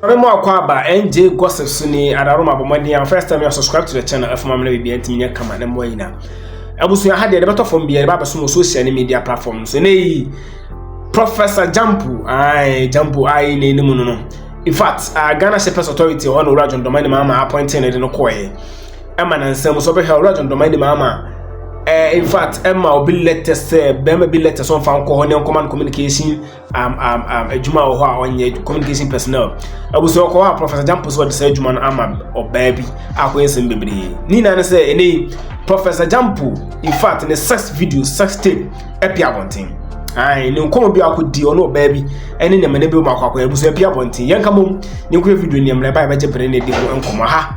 Remember Kwaba NJ Gossip Suni Adaroma Bomadi. First time you subscribe to the channel, if I'm be anti come and moina. Abusu had the better from be about some social media platforms. Professor Gyampo, Gyampo, no. In fact, Ghana SSês Authority on Rajon Domain Mama appointing it in a coy. Emma and Sam so be held Rajon Domain Mama. In fact, Emma will be letters, Bema be letters on found command communication, Juma or on your communication personnel. I was so called Professor Gyampo so the say Juman Ama or baby, Aquas and baby. Nina say any Professor Gyampo, in fact, in a sex video, sex tape, Epia wanting. I no come be a deal no baby, and in a manable Macquarie was a pia wanting. Young come, you could video name by Japan and come ha.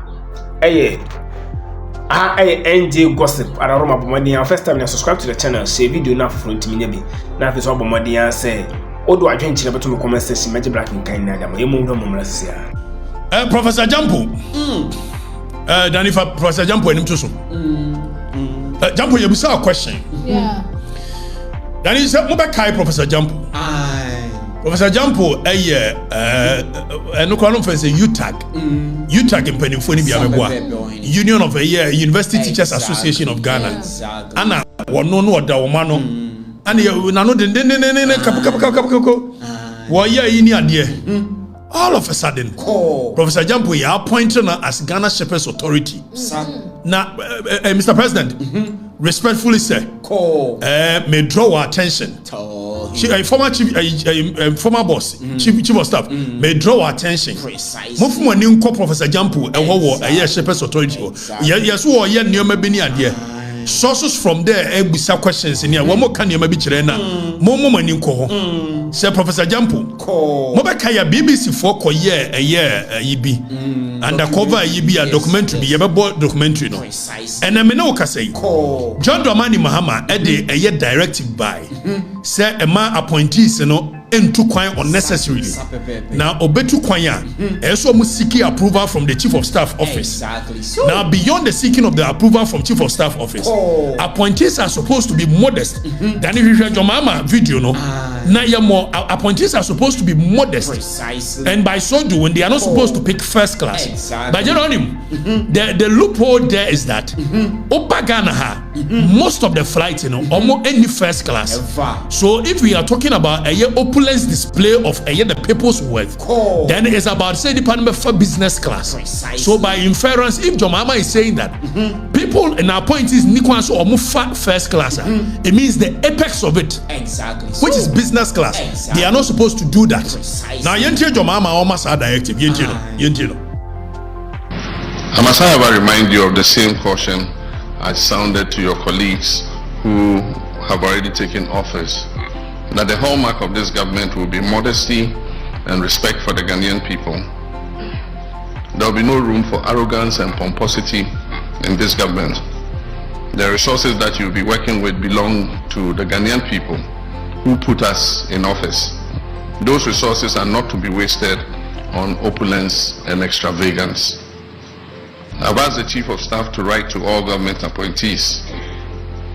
NJ Gossip Adaroma Bomadi. First time you subscribe to the channel, share video now for front me be. Now if it's all Bomadi say, Odo adventure about to comment section magic black in kind of Professor Gyampo. Then if Professor Gyampo and him too soon. Gyampo, you have a question. Yeah. Then he said, Okatakyie Professor Gyampo. Professor Gyampo, no problem for UTAG. UTAG in Penifoni Biabwa. Union of University Teachers Association of Ghana. Anna, one no Dawamano. And you know the why in your dear. All of a sudden, Professor Gyampo, you are appointed as Ghana SSês Authority. Now, Mr. President, respectfully say, may draw our attention. Former boss, chief of staff, may draw our attention. Move from a new Professor Gyampo, a SSês Authority. Yes, who are yet near Mabini idea. Sources from there, bisa questions in here. One more can you maybe chirena? Momo maninko. Say Professor Gyampo. Okatakyie BBC for a year yibi. Undercover yibi a documentary be a board documentary no. And I know say John Dramani Mahama a year directive by. Say a man appointees no. Into quite unnecessarily. Now, obetu kwanya, also must seek approval from the Chief of Staff Office. Exactly. Now, beyond the seeking of the approval from Chief of Staff Office, appointees are supposed to be modest. Then if you hear your mama video, no, now you're more appointees are supposed to be modest. Precisely. And by so doing, they are not supposed to pick first class. Exactly. But you know the loophole there is that Opa Ghana most of the flights, almost any first class. So if we are talking about a year opulence display of a year the people's wealth, then it's about say department for business class. Precisely. So by inference, if Jomama is saying that people in our appointees Nikwan's or Mufa first class, it means the apex of it. Exactly. Which is business class. Exactly. They are not supposed to do that. Precisely. Now Yentio Jomama almost are directive. Yentio. I must however remind you of the same caution I sounded to your colleagues who have already taken office, that the hallmark of this government will be modesty and respect for the Ghanaian people. There will be no room for arrogance and pomposity in this government. The resources that you'll be working with belong to the Ghanaian people who put us in office. Those resources are not to be wasted on opulence and extravagance. I've asked the Chief of Staff to write to all government appointees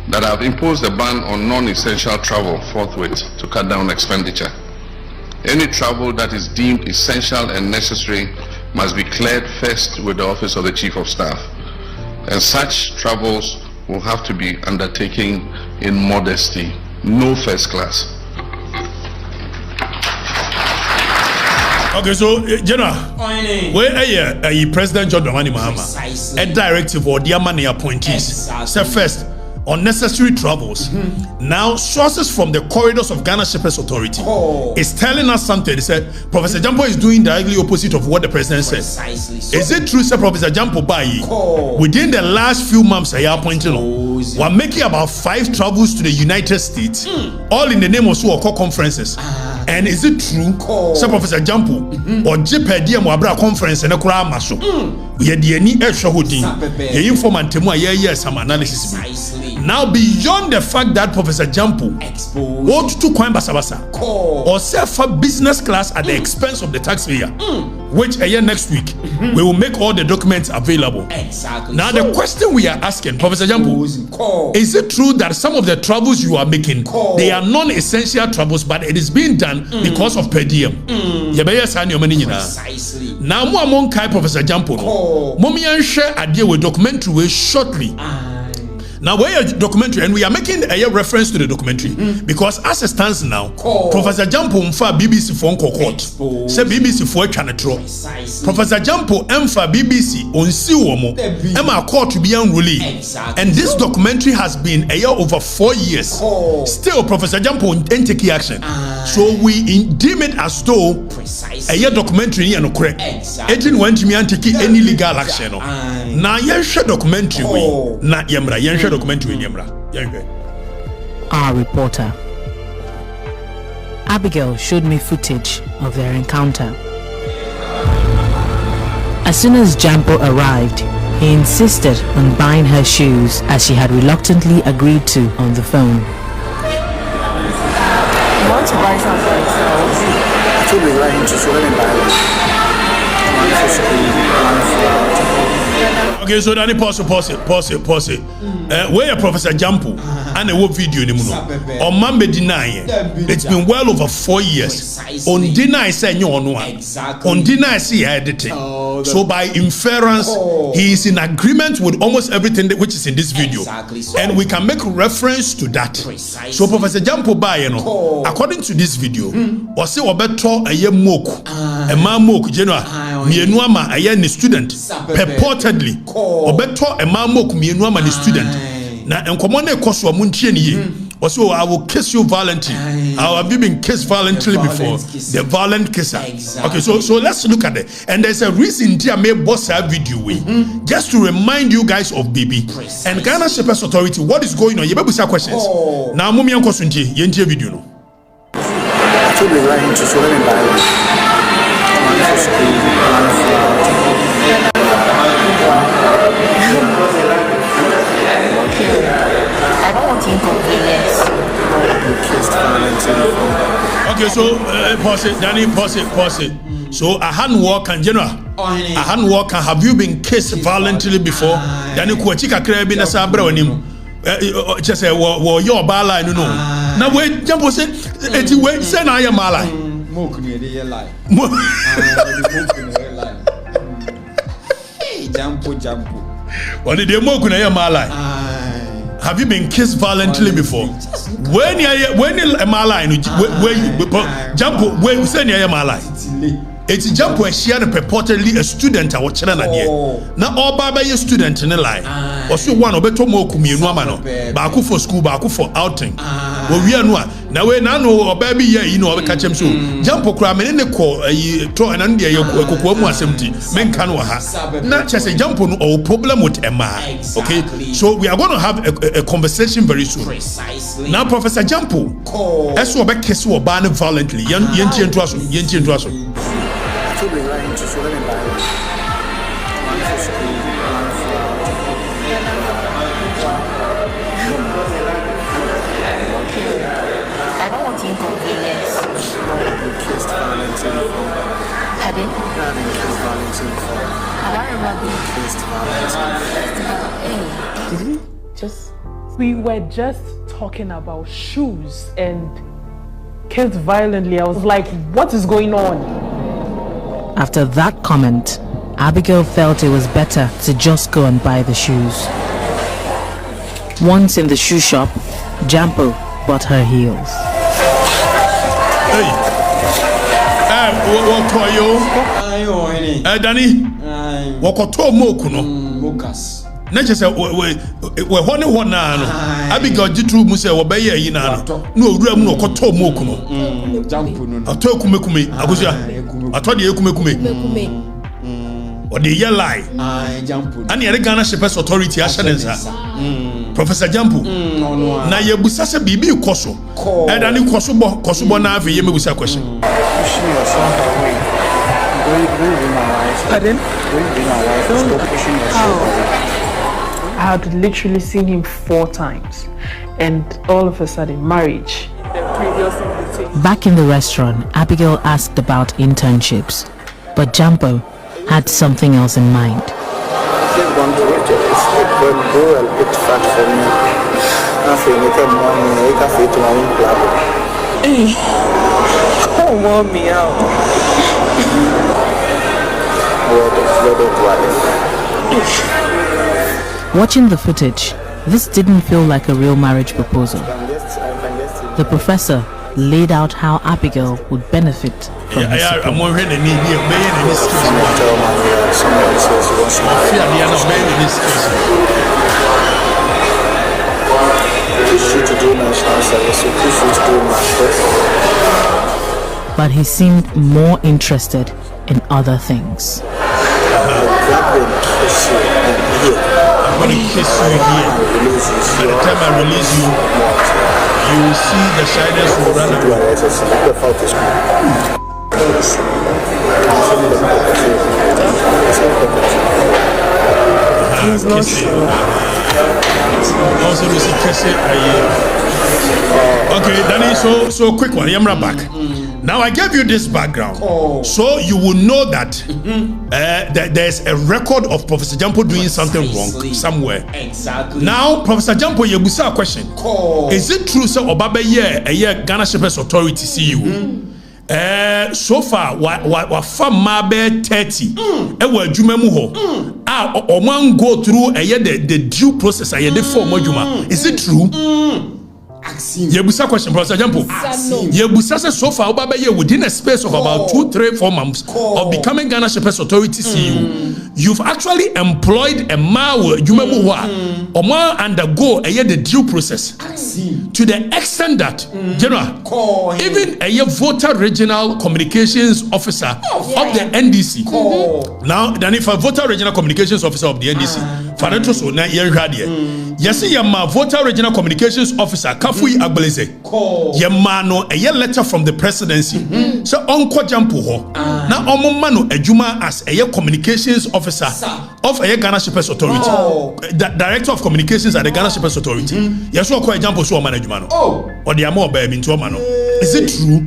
that I've imposed a ban on non-essential travel forthwith to cut down expenditure. Any travel that is deemed essential and necessary must be cleared first with the Office of the Chief of Staff, and such travels will have to be undertaken in modesty, no first class. Okay, so General, where are President John Dramani Mahama? A directive or dear money appointees. So first, unnecessary travels. Now, sources from the corridors of Ghana SSês Authority is telling us something. They said Professor Gyampo is doing directly opposite of what the president said. So is it true, Sir Professor Gyampo within the last few months, I appointed we're making about 5 travels to the United States, all in the name of so-called conferences. And is it true, Sir Professor Gyampo, or JPD Mwabra conference and a Kuramaso? We had the any extra hooding. The informant, some analysis. Now, beyond the fact that Professor Gyampo ought to coin basabasa or sell for business class at the expense of the taxpayer, which a year next week we will make all the documents available. Exactly. Now, the question we are asking, Professor Gyampo, is it true that some of the travels you are making they are non-essential travels, but it is being done because of per diem? Precisely. Now, mo among kai Professor Gyampo no. Momi share idea with documentary shortly. Now, we're a documentary, and we are making a reference to the documentary because, as it stands now, Professor Gyampo mfa BBC for court. Say BBC for chanetro. Professor Gyampo mfa BBC on si womo. Emma court to be unruly. And this documentary has been a year over 4 years. Still, Professor Gyampo ain't taking action. So we deem it as though a year documentary and correct. Agent went to me and take any legal action. Now, share documentary we na yemra documentary in Yamra. Our reporter Abigail showed me footage of their encounter. As soon as Gyampo arrived, he insisted on buying her shoes as she had reluctantly agreed to on the phone. You want to buy something for yourself? I told you right into so let me buy one for school, one for... Okay, so then pause it. Where Professor Gyampo and a video ni muno. On Mambe deny. It's been well over 4 years. On deny say no. On deny say editing. So by inference, he is in agreement with almost everything which is in this video, and we can make reference to that. So Professor Gyampo buy according to this video, or say obeto aye moku, a man moku general, mienu ama aye ni student purportedly. Obeto emamok mienu ama ni student na enkomo na ekoso amuntie ne ye also I will kiss you violently. Have you been kissed violently before? The violent kisser. Okay, so let's look at it. And there's a reason I made boss a video just to remind you guys of baby and Ghana Shepherds Authority. What is going on? You better ask questions. Now mummy anko sunti yentie video no. To be right into so let me buy one for school, one for... I don't want inconvenience. Okay, so pause it, Danny, pause it. So a hand walk and general. A hand walk and have you been kissed violently before? Danny Kuachika Krabi na Sabra on him. Just say, well, your bala, no. Now wait, Gyampo said, it's wait, send I am mala. Gyampo. What did you mock when I am mala? Have you been kissed violently before? When you am mala, Gyampo, when you send I am mala. It's Gyampo and she had purportedly a student I watch na now all baba a student in a lie. Also one obeto moku mi no baako for school, baako for outing. We are no now we no baby here you know catch him so Gyampo kra me ne ko to and dey kokko mu assemti men kan wa ha na chese Gyampo no or problem with Emma. Okay, so we are going to have a conversation very soon. Precisely. Now Professor Gyampo eso obe kiss wo ban violently yenti into aso To be right into so let me buy one for school, one for... I don't want inconvenience. You kissed violently before. Pardon? You have been kissed violently before. Have I ever been Kissed violently. We were just talking about shoes and kissed violently. I was like, what is going on? After that comment, Abigail felt it was better to just go and buy the shoes. Once in the shoe shop, Gyampo bought her heels. Hey, what call you? Danny, what call to moku no? Mokas. Na just say we one na no. Abigail jitru mu say obeye yi na no. No owura mu no koto moku no. Gyampo no. Ato kume agosia. Ato de kume. Or the year lie. Gyampo. And the Ghana Shepherds Authority assurance. Professor Gyampo. Na ye busa se bibi koso. E da ni koso bo na afi ye me busa question. Pushing yourself away. Don't be my wife. Pardon? Don't be my wife. Stop pushing yourself away. I had literally seen him 4 times, and all of a sudden, marriage. The previous invitation. Back in the restaurant, Abigail asked about internships, but Gyampo had something else in mind. They've gone to it. It's going to go a bit fat for me. Nothing, you can money, you can fit to my own club. Don't want me out. Watching the footage, this didn't feel like a real marriage proposal. The professor laid out how Abigail would benefit from his support. But he seemed more interested in other things. I'm going to kiss you here. By the time I release you, you will see the shyness will run away. He's not sure. Also, you see, kiss it. Okay, Danny, so quick one. Yamra back. Now I gave you this background, so you will know that there's a record of Professor Gyampo doing something wrong somewhere. Exactly. Now, Professor Gyampo, you will say a question. Is it true, sir? Obaba a Ghana Shepherds Authority see you? So far, wa fama be 30. Ewa adwuma mu ho. Oman go through the due process the form adwuma. Is it true? Yebusa question, Professor Gyampo. Yebusa says so far, within a space of about 2, 3, 4 months of becoming Ghana Shepherds Authority CEO, you've actually employed a Mawa Jumemuwa or more undergo the due process to the extent that, General, even a voter regional communications officer of the NDC. Now, then if a voter regional communications officer of the NDC, Fareto na yes, my voter regional communications officer, Kafui Agbeleze, Yamano, a letter from the presidency. So, Uncle Gyampo ho. Now, Omomano Ejuma as a communications officer of a Ghana Shepherds Authority, the director of communications at the Ghana Shepherds Authority. Yes, what Gyampo so management. Or the Amo Baby into Mano. Is it true?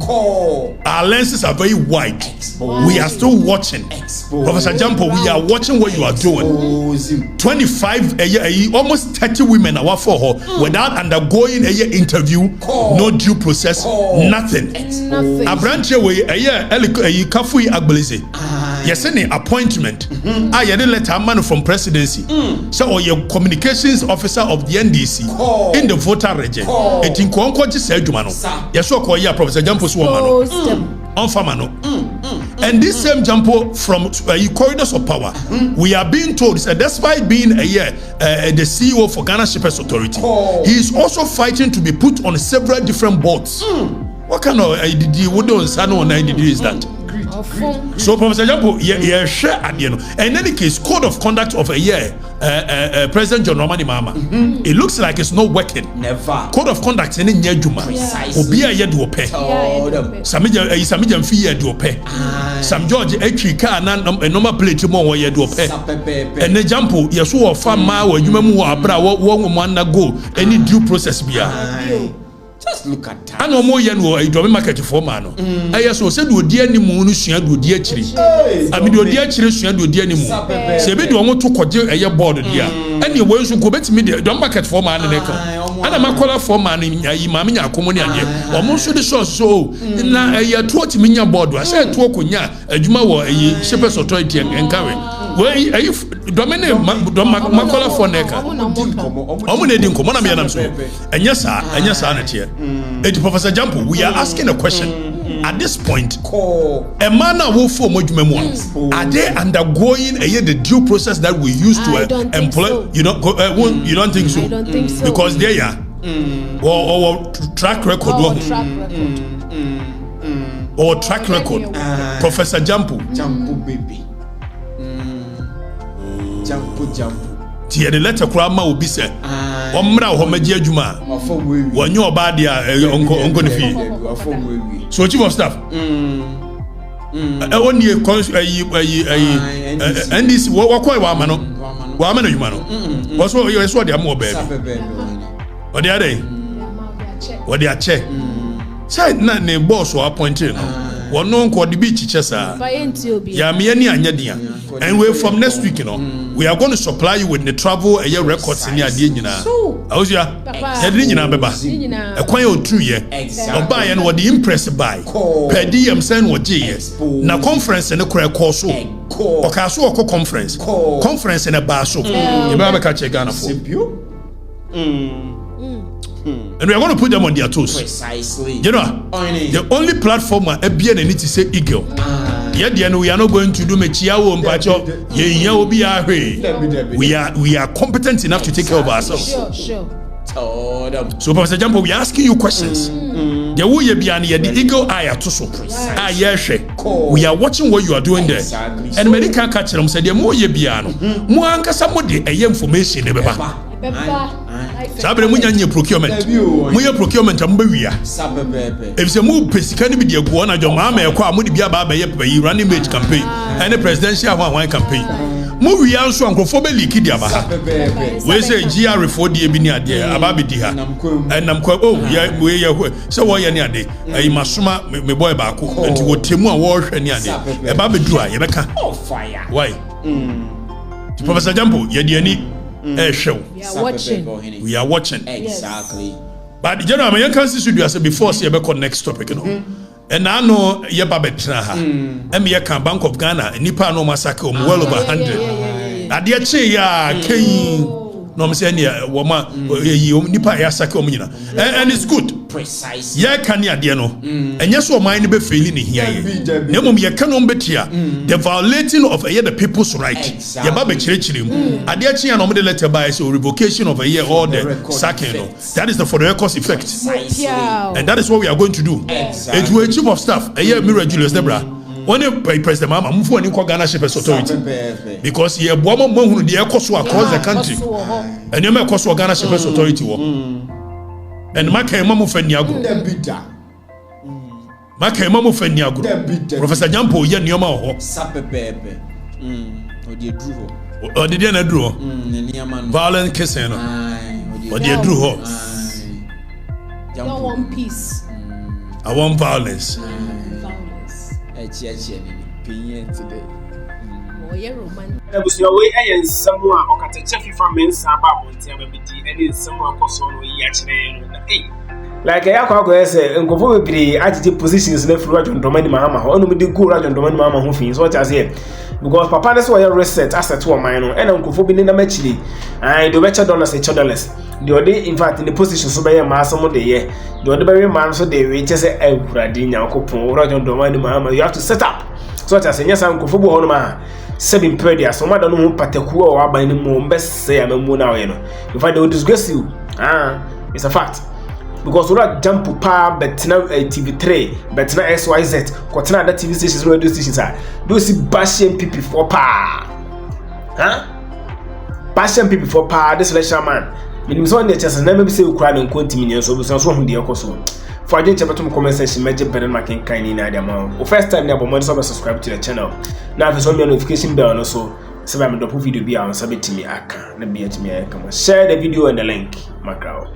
Our lenses are very wide. We are still watching. Professor Gyampo, we are watching what you are doing. 25, almost 30 women are for her without undergoing a interview, no due process, nothing. A branch away a year, Kafui Agbeleze. Yes, any appointment. I had a letter man from presidency. So, or your communications officer of the NDC in the voter region. It in Kwanko said, yes, so call ya Professor Gyampo Swamano. On Famano. And this same Gyampo from corridors of power, we are being told that despite being a year the CEO for Ghana Shepherds Authority, he is also fighting to be put on several different boards. What kind of IDD is that? So Professor Gyampo, share at the end. In any case, code of conduct of a year, President John Romani Mama, it looks like it's not working. Never. Code of conduct in Yejuma. Obia Yedu Ope. Samija Fee Yedu Ope. Sam George Echika and a normal plate more Yedu Ope. And the Gyampo, Yasu Fama, or Yumamu Abra, one go, any due process be. Just look at that. I know more than a drum market for man. I also said, would dear Nimu, do dear Chili. I mean, your dear children do dear Nimu. Say, we don't want to call a year board here. And you will go back to me, the drum market for man and echo. And I'm a caller for man in Mamina Commonia. Almost the show so. Now, a year 20 million board. I said, to Okunya, a Juma, a Shepherds Authority and carry. Where are you? Domine Makola for Neka. Omunedin Komona Mianamso. And yes, sir, and yes, sir, here. Professor Gyampo, we are asking a question. At this point, a man who for Mojumemo, are they undergoing the due process that we used to employ? So. You don't think so? I don't think so. Because they are or track record. Or track record. Professor Gyampo. Gyampo baby. Gyampo. Tie the letter krama obi se omra ho magia adwuma wonye oba dia onko ne fi so chief of staff only NDC wakoi wa ma no Wa amena yuma no. Was what you saw the more baby. Or the other. What they are check. Say na ne boss or appointed no. One non called the beach chesa. Ya me any anya. And we from next week, you know, we are going to supply you with the travel and your records in your dinner. How's ya? Dinner, beba. A quiet 2 year. Or buy and what the impress buy. Per diem send what years. Now conference and a crack course. Or castle conference. Conference in a bar so. You better catch a gun for. And we are going to put them on their toes. Precisely. You know, the only platform where FBN need to say eagle. Yet we are not going to do mechiawo mpacho. We are competent enough to take care of ourselves. Sure. So Professor Gyampo, we are asking you questions. The way you be the eagle eye to so. We are watching what you are doing there. And medical catch them said the more you be more anka somebody a information Sabre munya procurement. Munya procurement ambawia. If se mu pesika ni bi de go na jo ma e kwa mu de bia ba ba ye running mate campaign and the presidential one campaign. Mu wi anso ankrofo be leak di abaha. We say GR4 de bi ni ade aba be di ha. Enam kwa ya we ye so wo ye ni ade. Ayi masoma me boy ba ko enti wo temu a wo hwe ni ade. E ba be duru a ye beka. Fire. Why? Professor Gyampo ye de ani show. We are watching. Exactly. But the general man can see you as before see about next topic, you know. And I know ye babetra ha. And me can Bank of Ghana nipa no massacre well over 100. Adia che ya king no me say near woman nipa ya sake omnyina. And it's good. Precisely. Ye kan ya de no. Enye so man be failing here. Na mom ye kan betia the violating of the people's right. Ye ba be chirechiri mu. Ade chi ya no de letter by so revocation of a year or the sacking no. That is the for the records effect. And that is what we are going to do. It will chief of staff a year mirror Julius Debra. When you president mama move for any Ghana Shepherd's Authority because ye bomo mohunu de ekoso across the country and you make ekoso Ghana Shepherd's Authority wo and maka emamu faniago maka emamu faniago Professor Gyampo ye nioma ho Sapepepe odi edru ho odi de na edru ho violent kissing no odi edru ho Don't want peace. I want violence. Today. Ebusu we ayen samu a Okatakyie FIFA mensa ba bontia ba bidi ene samu akoso no yi a kire no na like ya kwa say nkofo bebiri agije positions na furu adwondoma ni mahama ho onu mede goal adwondoma ni mahama ho fin so what I say because papa ne so ya reset asset wo man no ena nkofo bi ni na machiri and do better dollars $1 the ode in fact in the position so be ma asamo de ye the ode be man so de we chese awurade nyankopon adwondoma ni mahama you have to set up so what I say nyasa nkofo bo ho no ma 7 period so mada no ho pataku o aban ni mo mbese ya mamu na we no in fact they will disgrace you it's a fact because we are Gyampo pa betina TV3 betina SYZ kotena other TV stations radio stations are those bashian people for pa bashian people for pa this election man minimum so the chance na maybe say we cry no continue so so hu de ekoso for agent chabatum comment section meje beden makin kan ni na dia ma first time na bomod so subscribe to the channel na for so notification bell no so me drop video bi a on sabetimi aka na bi atimi aka share the video and the link macro